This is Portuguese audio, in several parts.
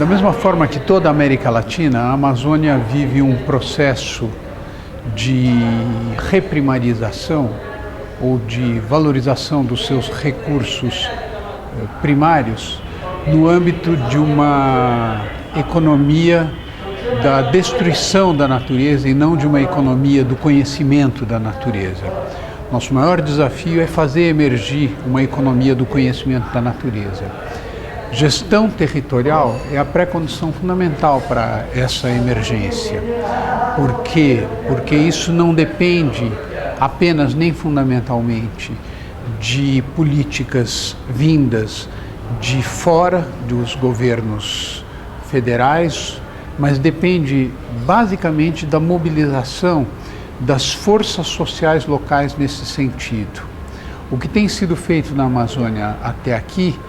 mesma forma que toda a América Latina, a Amazônia vive um processo de reprimarização ou de valorização dos seus recursos primários no âmbito de uma economia da destruição da natureza e não de uma economia do conhecimento da natureza. Nosso maior desafio é fazer emergir uma economia do conhecimento da natureza. Gestão territorial é a pré-condição fundamental para essa emergência. Por quê? Porque isso não depende apenas nem fundamentalmente de políticas vindas de fora dos governos federais, mas depende basicamente da mobilização das forças sociais locais nesse sentido. O que tem sido feito na Amazônia até aqui,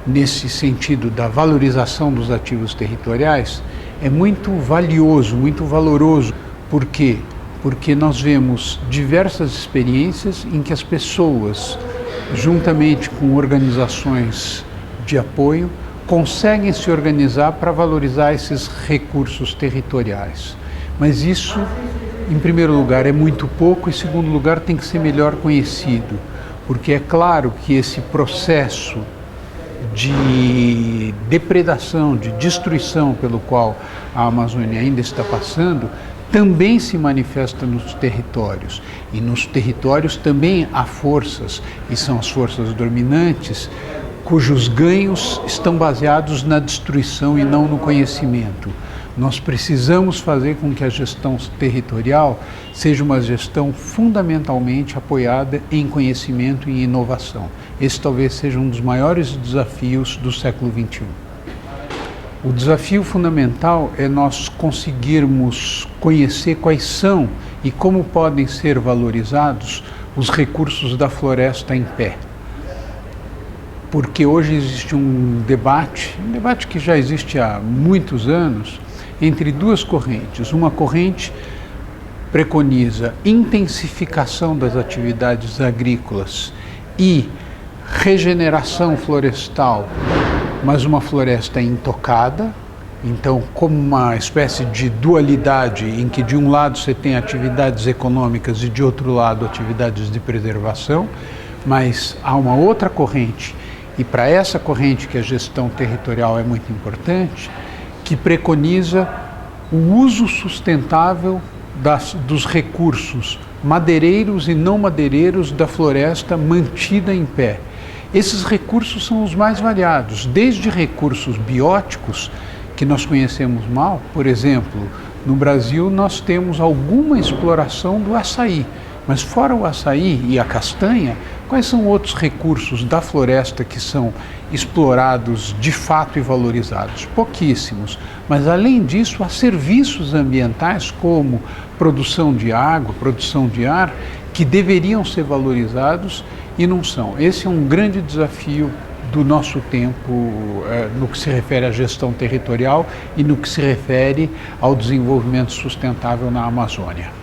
nesse sentido da valorização dos ativos territoriais, é muito valioso, muito valoroso. Por quê? Porque nós vemos diversas experiências em que as pessoas, juntamente com organizações de apoio, conseguem se organizar para valorizar esses recursos territoriais. Mas isso, em primeiro lugar, é muito pouco, e em segundo lugar, tem que ser melhor conhecido, porque é claro que esse processo de depredação, de destruição pelo qual a Amazônia ainda está passando, também se manifesta nos territórios. E nos territórios também há forças, e são as forças dominantes, cujos ganhos estão baseados na destruição e não no conhecimento. Nós precisamos fazer com que a gestão territorial seja uma gestão fundamentalmente apoiada em conhecimento e inovação. Esse talvez seja um dos maiores desafios do século XXI. O desafio fundamental é nós conseguirmos conhecer quais são e como podem ser valorizados os recursos da floresta em pé. Porque hoje existe um debate que já existe há muitos anos, entre duas correntes. Uma corrente preconiza intensificação das atividades agrícolas e regeneração florestal, mas uma floresta intocada, então como uma espécie de dualidade em que de um lado você tem atividades econômicas e de outro lado atividades de preservação, mas há uma outra corrente, e para essa corrente que a gestão territorial é muito importante, que preconiza o uso sustentável dos recursos madeireiros e não madeireiros da floresta mantida em pé. Esses recursos são os mais variados, desde recursos bióticos, que nós conhecemos mal. Por exemplo, no Brasil nós temos alguma exploração do açaí, mas fora o açaí e a castanha, quais são outros recursos da floresta que são explorados de fato e valorizados? Pouquíssimos. Mas além disso, há serviços ambientais como produção de água, produção de ar, que deveriam ser valorizados e não são. Esse é um grande desafio do nosso tempo no que se refere à gestão territorial e no que se refere ao desenvolvimento sustentável na Amazônia.